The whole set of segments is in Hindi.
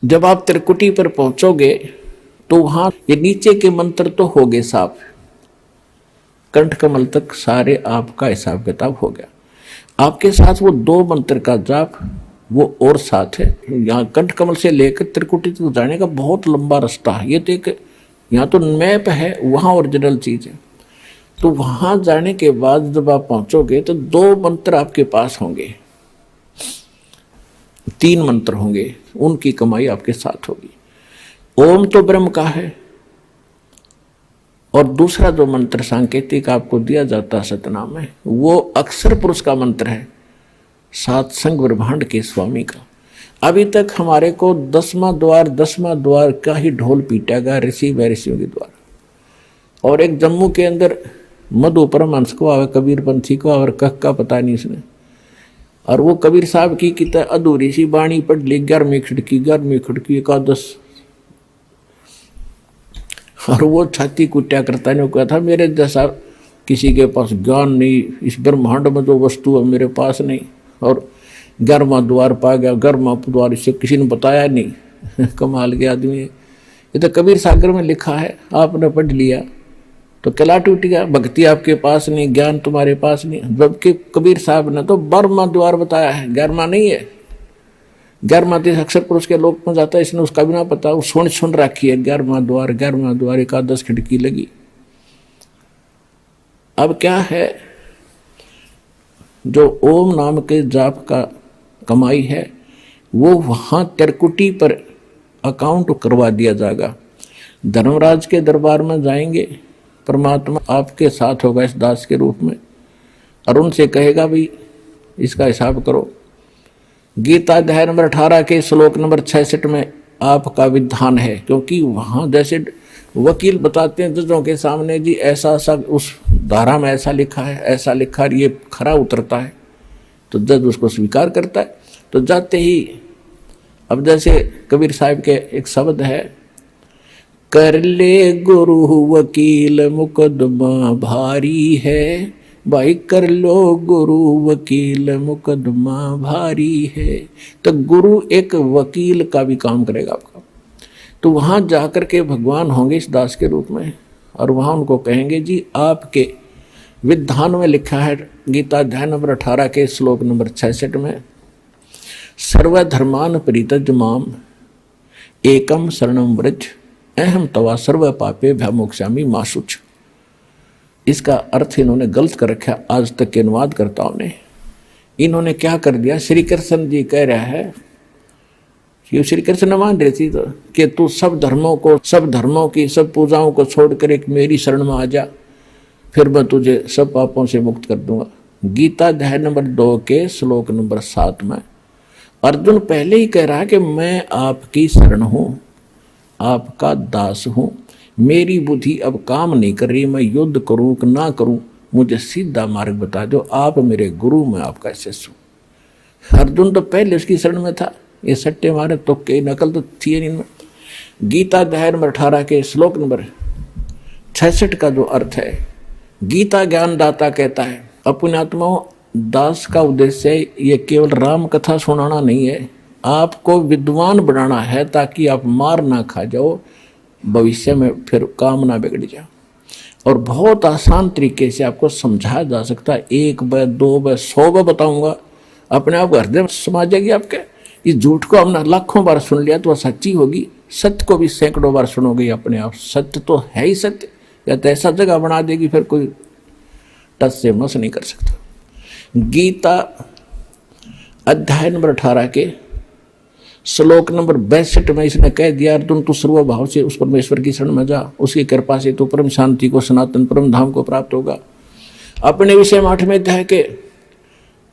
जब आप त्रिकुटी पर पहुंचोगे तो वहां ये नीचे के मंत्र तो हो गए साफ, कंठ कमल तक सारे आपका हिसाब किताब हो गया। आपके साथ वो 2 मंत्र का जाप वो और साथ है। यहाँ कंठ कमल से लेकर त्रिकुटी तक जाने का बहुत लंबा रास्ता है। ये तो एक यहाँ तो मैप है, वहाँ ओरिजिनल चीज है। तो वहां जाने के बाद जब आप पहुंचोगे तो 2 मंत्र आपके पास होंगे, 3 मंत्र होंगे, उनकी कमाई आपके साथ होगी। ओम तो ब्रह्म का है, और दूसरा जो मंत्र सांकेतिक आपको दिया जाता है सतनाम में, वो अक्षर पुरुष का मंत्र है, सातसंग ब्रह्मांड के स्वामी का। अभी तक हमारे को 10वां द्वार का ही ढोल पीटा गया ऋषि व ऋषियों के द्वारा। और एक जम्मू के अंदर मधु परमहंस को आवे, कबीर पंथी को और कह का पता नहीं इसने, और वो कबीर साहब की किता अधूरी सी बाणी पढ़ ली, 11वीं खिड़की एकादश, और वो छाती कुट्या करता ने कहा था मेरे जैसा किसी के पास ज्ञान नहीं, इस ब्रह्मांड में जो वस्तु है मेरे पास नहीं। और 11वां द्वार पा गया, 11वां द्वार इसे किसी ने बताया नहीं। कमाल के आदमी है। ये तो कबीर सागर में लिखा है, आपने पढ़ लिया तो कला टूट गया। भक्ति आपके पास नहीं, ज्ञान तुम्हारे पास नहीं, जबकि कबीर साहब ने तो 12वां द्वार बताया है, 11वां नहीं है। 11वां देश अक्षर पुरुष के लोक में जाता है, इसने उसका भी ना पता, वो सुन रखी है 11वां द्वार एकादश खिड़की लगी। अब क्या है, जो ओम नाम के जाप का कमाई है वो वहां त्रिकुटी पर अकाउंट करवा दिया जाएगा। धर्मराज के दरबार में जाएंगे, परमात्मा आपके साथ होगा इस दास के रूप में, और उनसे कहेगा भाई इसका हिसाब करो। गीता अध्याय नंबर 18 के श्लोक नंबर 66 में आपका विधान है, क्योंकि वहां जैसे वकील बताते हैं जजों के सामने, जी ऐसा सा उस धारा में ऐसा लिखा है, ऐसा लिखा है, ये खरा उतरता है, तो जज उसको स्वीकार करता है। तो जाते ही अब जैसे कबीर साहब के एक शब्द है, कर ले गुरु वकील मुकदमा भारी है, भाई कर लो गुरु वकील मुकदमा भारी है। तो गुरु एक वकील का भी काम करेगा आपका। तो वहां जाकर के भगवान होंगे इस दास के रूप में, और वहां उनको कहेंगे जी आपके विधान में लिखा है, गीता अध्याय नंबर 18 के श्लोक नंबर 66 में, सर्वधर्मान परित्यज्य माम एकम शरणम व्रज अहम तवा सर्व पापे भयमोक्ष्यामि मा शुच। इसका अर्थ इन्होंने गलत कर रखा आज तक के अनुवादकर्ताओं ने। इन्होंने क्या कर दिया, श्री कृष्ण जी कह रहा है कि श्री कृष्ण मान रहे थी तो कि तू सब धर्मों की सब पूजाओं को छोड़कर एक मेरी शरण में आ जा, फिर मैं तुझे सब पापों से मुक्त कर दूंगा। गीता अध्याय नंबर 2 के श्लोक नंबर 7 में अर्जुन पहले ही कह रहा है कि मैं आपकी शरण हूं, आपका दास हूं, मेरी बुद्धि अब काम नहीं कर रही, मैं युद्ध करूं कि ना करूं, मुझे सीधा मार्ग बता दो, आप मेरे गुरु, मैं आपका शिष्य हूं। अर्जुन तो पहले उसकी शरण में था, ये सट्टे मारे तो के नकल तो थी नहीं। गीता अध्याय नंबर 18 के श्लोक नंबर 66 का जो अर्थ है, गीता ज्ञानदाता कहता है, अपने आत्माओं दास का उद्देश्य ये केवल राम कथा सुनाना नहीं है, आपको विद्वान बनाना है ताकि आप मार ना खा जाओ, भविष्य में फिर काम ना बिगड़ जाए। और बहुत आसान तरीके से आपको समझाया जा सकता है, 1 बार 2 बार 100 बार बताऊंगा, अपने आप हृदय में समा जाएगी आपके। इस झूठ को हमने लाखों बार सुन लिया तो वह सच्ची होगी, सत्य को भी सैकड़ों बार सुनोगे अपने आप, सत्य तो है ही सत्य, या तो ऐसा जगह बना देगी फिर कोई टच से मस नहीं कर सकता। गीता अध्याय नंबर 18 के श्लोक नंबर 62 में इसने कह दिया, अर्जुन तू सर्वभाव से उस परमेश्वर की शरण में जा, उसकी कृपा से तू परम शांति को, सनातन परम धाम को प्राप्त होगा। अपने विषय में 8वें अध्याय के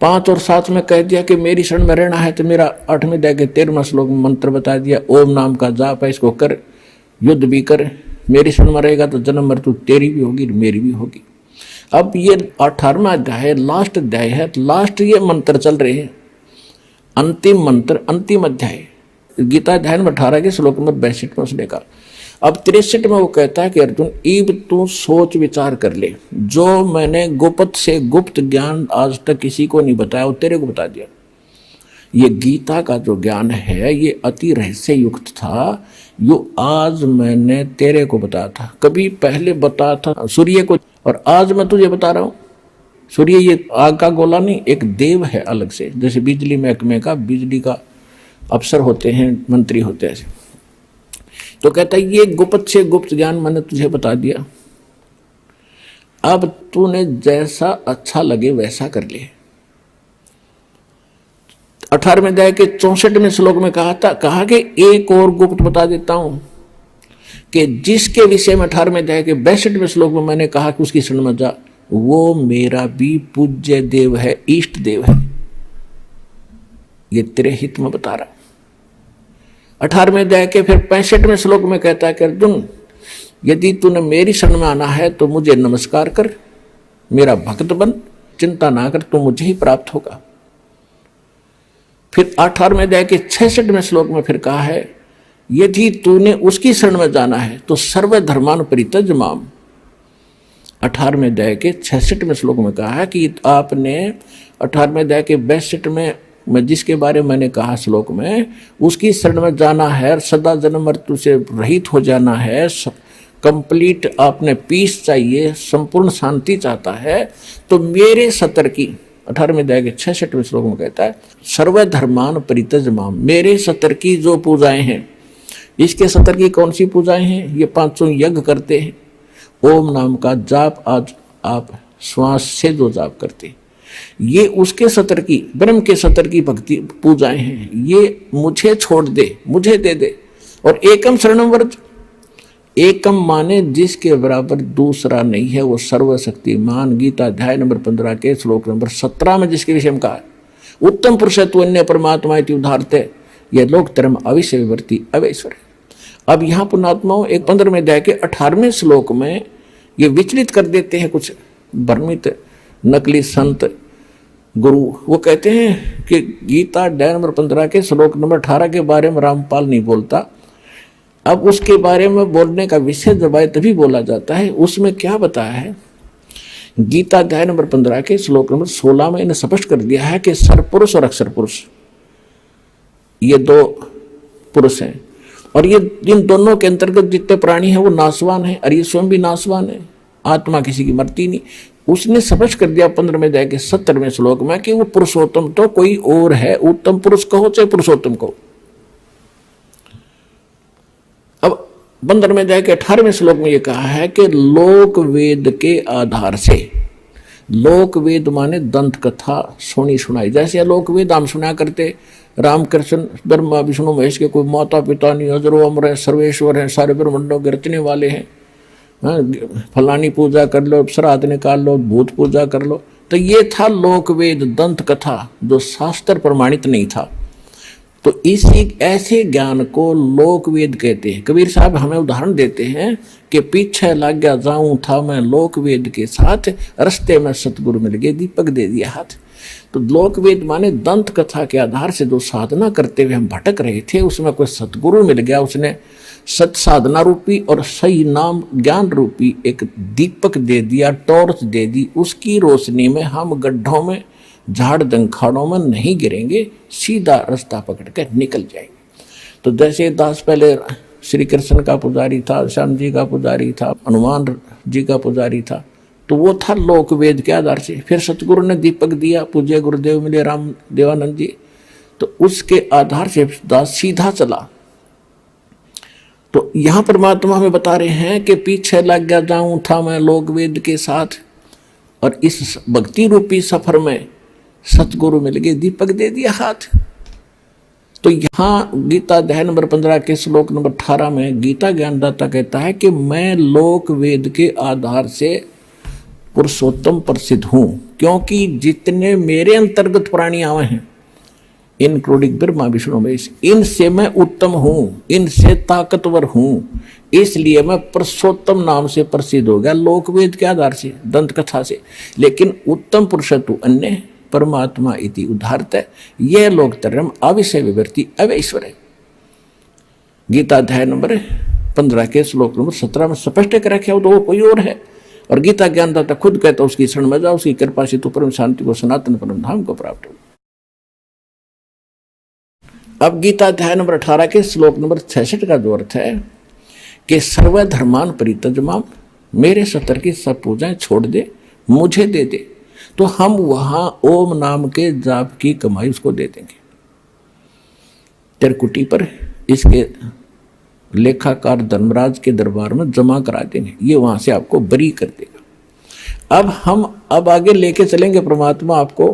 5 और 7 में कह दिया कि मेरी शरण में रहना है, तो मेरा 8वें अध्याय के 13वें श्लोक में मंत्र बता दिया, ओम नाम का जाप है, इसको कर, युद्ध भी कर, मेरी शरण में रहेगा तो जन्म मृत्यु तेरी भी होगी मेरी भी होगी। अब ये 18वां अध्याय लास्ट अध्याय है, लास्ट ये मंत्र चल रहे हैं, अंतिम मंत्र अंतिम अध्याय गीता अध्याय नंबर 18 के श्लोक नंबर 62 में उसने कहा। अब 63 में वो कहता है कि अर्जुन ईब तू सोच विचार कर ले, जो मैंने गुप्त से गुप्त ज्ञान आज तक किसी को नहीं बताया वो तेरे को बता दिया। ये गीता का जो ज्ञान है ये अति रहस्य युक्त था, यो आज मैंने तेरे को बताया था, कभी पहले बताया था सूर्य को, और आज मैं तुझे बता रहा हूं। सूर्य ये आग का गोला नहीं, एक देव है अलग से, जैसे बिजली महकमे का बिजली का अफसर होते हैं, मंत्री होते हैं। तो कहता है ये गुप्त से गुप्त ज्ञान मैंने तुझे बता दिया, अब तूने जैसा अच्छा लगे वैसा कर ले। 18वें अध्याय के 64वें श्लोक में कहा कि एक और गुप्त बता देता हूं कि जिसके विषय में 18वें अध्याय के 62वें श्लोक में मैंने कहा कि उसकी शरण में जा, वो मेरा भी पूज्य देव है, इष्ट देव है। ये तेरे हित में बता रहा। 18वें अध्याय के फिर 65वें श्लोक में कहता है कि अर्जुन, यदि तूने मेरी शरण में आना है तो मुझे नमस्कार कर, मेरा भक्त बन, चिंता ना कर, तो मुझे ही प्राप्त होगा। फिर 18वें अध्याय के 66वें श्लोक में फिर कहा है, यदि तूने उसकी शरण में जाना है तो सर्वधर्मान परित्यज माम। 18वें अध्याय के 66वें श्लोक में कहा है कि आपने 18वें अध्याय के 62वें में जिसके बारे में मैंने कहा श्लोक में, उसकी शरण में जाना है, सदा जन्म मृत्यु से रहित हो जाना है, कंप्लीट आपने पीस चाहिए, संपूर्ण शांति चाहता है, तो मेरे सतर की 18वें अध्याय के 66वें श्लोक में कहता है, सर्वधर्मान परित्यज माम, मेरे सतर की जो पूजाएं हैं, इसके सतर की कौन सी पूजाएं हैं? ये 500 यज्ञ करते हैं, ओम नाम का जाप आज आप श्वास से जो जाप करते, ये उसके सतर की, ब्रह्म के सतर की भक्ति पूजाएं हैं, ये मुझे छोड़ दे, मुझे दे दे। और एकम शरणम व्रज, एकम माने जिसके बराबर दूसरा नहीं है, वो सर्वशक्तिमान। गीता अध्याय नंबर 15 के श्लोक नंबर 17 में जिसके विषय में कहा है, उत्तम पुरुषत्व अन्य परमात्मा इति उदाहरते, यह लोक धर्म अविश्य विवर्ती अवैश्वर। अब यहाँ पुण्यात्माओं एक 15वें अध्याय के 18वें श्लोक में ये विचलित कर देते हैं कुछ भ्रमित नकली संत गुरु। वो कहते हैं कि गीता अध्याय नंबर 15 के श्लोक नंबर 18 के बारे में रामपाल नहीं बोलता, अब उसके बारे में बोलने का विषय जब आए तभी बोला जाता है। उसमें क्या बताया है, गीता अध्याय नंबर 15 के श्लोक नंबर 16 में इन्हें स्पष्ट कर दिया है कि सरपुरुष और अक्षर पुरुष ये दो पुरुष हैं, और ये इन दोनों के अंतर्गत जितने प्राणी हैं वो नाशवान हैं, और ये स्वयं भी नाशवान है, आत्मा किसी की मरती नहीं। उसने स्पष्ट कर दिया 15वें अध्याय के 70वें श्लोक में कि वो पुरुषोत्तम तो कोई और है, उत्तम पुरुष कहो चाहे पुरुषोत्तम कहो। अब 15वें अध्याय के 18वें श्लोक में ये कहा है कि लोक वेद के आधार से, लोक वेद माने दंत कथा सुनी सुनाई, जैसे लोक वेद हम सुना करते, राम कृष्ण ब्रह्मा विष्णु महेश के कोई माता पिता नहीं, अजरो अमर है, सर्वेश्वर है, सारे ब्रह्मांडों के रचने वाले हैं, फलानी पूजा कर लो, श्राद्ध निकाल लो, भूत पूजा कर लो। तो ये था लोक वेद दंत कथा जो शास्त्र प्रमाणित नहीं था। तो इसी ऐसे ज्ञान को लोक वेद कहते हैं। कबीर साहब हमें उदाहरण देते हैं कि पीछे लग गया जाऊं था मैं लोक वेद के साथ, रास्ते में सतगुरु मिल गए, दीपक दे दिया हाथ। तो लोक वेद माने दंत कथा के आधार से जो साधना करते हुए हम भटक रहे थे, उसमें कोई सतगुरु मिल गया, उसने सत साधना रूपी और सही नाम ज्ञान रूपी एक दीपक दे दिया, टॉर्च दे दी। उसकी रोशनी में हम गड्ढों में, झाड़ जंखाड़ों में नहीं गिरेंगे, सीधा रास्ता पकड़ कर निकल जाएंगे। तो जैसे दास पहले श्री कृष्ण का पुजारी था, श्याम जी का पुजारी था, हनुमान जी का पुजारी था, तो वो था लोक वेद के आधार से। फिर सतगुरु ने दीपक दिया, पूज्य गुरुदेव मिले राम देवानंद जी, तो उसके आधार से दास सीधा चला। तो यहाँ परमात्मा हमें बता रहे हैं कि पीछे लग गया जाऊं था मैं लोक वेद के साथ, और इस भक्ति रूपी सफर में सतगुरु मिल गए, दीपक दे दिया हाथ। तो यहाँ गीता अध्याय नंबर 15 के श्लोक नंबर 18 में गीता ज्ञानदाता कहता है कि मैं लोक वेद के आधार से पुरुषोत्तम प्रसिद्ध हूं, क्योंकि जितने मेरे अंतर्गत प्राणी आवे हैं, इंक्लूडिंग ब्रह्मा विष्णु महेश, इनसे मैं उत्तम हूं, इनसे ताकतवर हूं, इसलिए मैं पुरुषोत्तम नाम से प्रसिद्ध हो गया लोक वेद के आधार से, दंत कथा से। लेकिन उत्तम पुरुषत्व अन्य परमात्मा इति उदाहरत है, यह लोक धर्म अविषय विवर्ती अवैश्वर है। गीता अध्याय नंबर 15 के श्लोक नंबर 17 में स्पष्ट कर रखे हो, तो वो कोई और है। और गीता ज्ञानदाता खुद कहता उसकी शरण में जाओ, उसकी कृपा से तो परम शांति को, सनातन परम धाम को प्राप्त हो। अब गीता अध्याय नंबर 18 के श्लोक नंबर 66 का जो अर्थ है कि सर्वधर्मान परित्यज्य, मेरे सतर की सब पूजाएं छोड़ दे, मुझे दे दे, तो हम वहां ओम नाम के जाप की कमाई उसको दे देंगे। त्रिकुटी पर इसके लेखाकार धर्मराज के दरबार में जमा करा देंगे, ये वहां से आपको बरी कर देगा। अब आगे लेके चलेंगे परमात्मा आपको।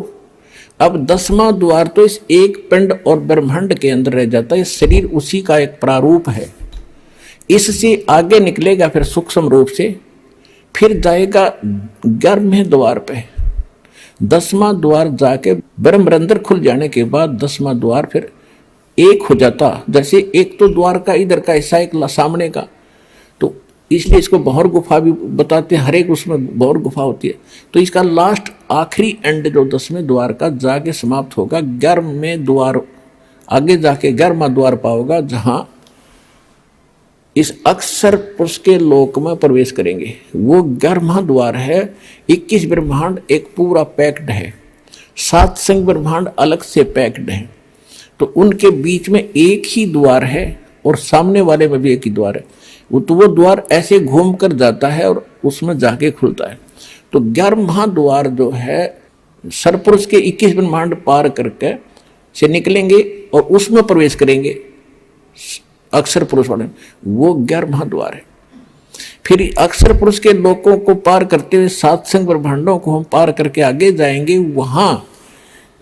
अब 10वां द्वार तो इस एक पिंड और ब्रह्मांड के अंदर रह जाता है, शरीर उसी का एक प्रारूप है। इससे आगे निकलेगा फिर सूक्ष्म रूप से, फिर जाएगा 11वें द्वार पे। 10वां द्वार जाके ब्रह्मरंध्र खुल जाने के बाद 10वां द्वार फिर एक हो जाता। जैसे एक तो द्वार का इधर का हिस्सा, एक सामने का, तो इसलिए इसको भौर गुफा भी बताते हैं, हर एक उसमें भौर गुफा होती है। तो इसका लास्ट आखिरी एंड जो 10वें द्वार का जाके समाप्त होगा 11वें द्वार, आगे जाके 11वां द्वार पाओगा, जहां इस अक्षर पुरुष के लोक में प्रवेश करेंगे। वो 11वां द्वार है। 21 ब्रह्मांड एक पूरा पैक्ड है, 7 संग ब्रह्मांड अलग से पैक्ड है, तो उनके बीच में एक ही द्वार है और सामने वाले में भी एक ही द्वार है। वो द्वार ऐसे घूम कर जाता है और उसमें जाके खुलता है। तो 11वां द्वार जो है सरपुरुष के 21 ब्रह्मांड पार करके से निकलेंगे और उसमें प्रवेश करेंगे अक्षर पुरुष वाले, वो 11वां द्वार है। फिर अक्षर पुरुष के लोकों को पार करते हुए 7 संग ब्रह्मांडों को हम पार करके आगे जाएंगे। वहां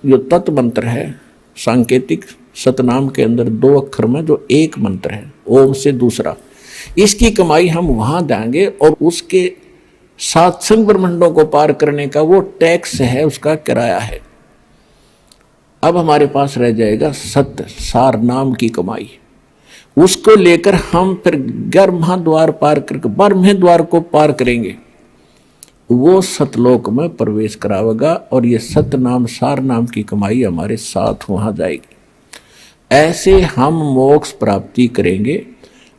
जो तत्व मंत्र है सांकेतिक सतनाम के अंदर 2 अक्षर में जो एक मंत्र है ओम से दूसरा, इसकी कमाई हम वहां देंगे और उसके 7 संग ब्रह्मांडों को पार करने का वो टैक्स है, उसका किराया है। अब हमारे पास रह जाएगा सत्य सार नाम की कमाई, उसको लेकर हम फिर 11वां द्वार पार करके 12वें द्वार को पार करेंगे, वो सतलोक में प्रवेश करावेगा और ये सत्य नाम सार नाम की कमाई हमारे साथ वहां जाएगी। ऐसे हम मोक्ष प्राप्ति करेंगे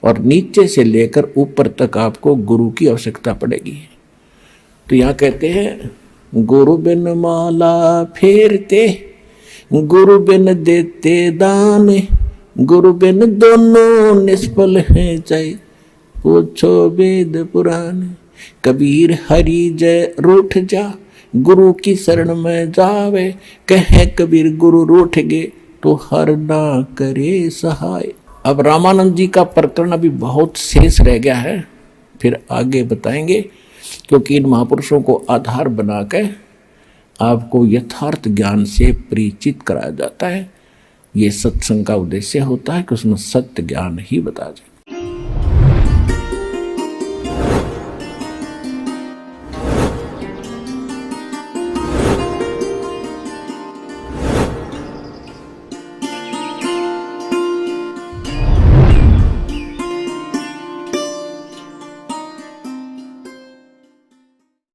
और नीचे से लेकर ऊपर तक आपको गुरु की आवश्यकता पड़ेगी। तो यहाँ कहते हैं गुरु बिन माला फेरते, गुरु बिन देते दान, गुरु बिन दोनों निष्फल हैं चाहे पूछो वेद पुराण। कबीर हरि जय रूठ जा, गुरु की शरण में जावे, कहे कबीर गुरु रूठ गे तो हर ना करे सहाय। अब रामानंद जी का प्रकरण अभी बहुत शेष रह गया है, फिर आगे बताएंगे, क्योंकि इन महापुरुषों को आधार बनाकर आपको यथार्थ ज्ञान से परिचित कराया जाता है। ये सत्संग का उद्देश्य होता है कि उसमें सत्य ज्ञान ही बताया जाए।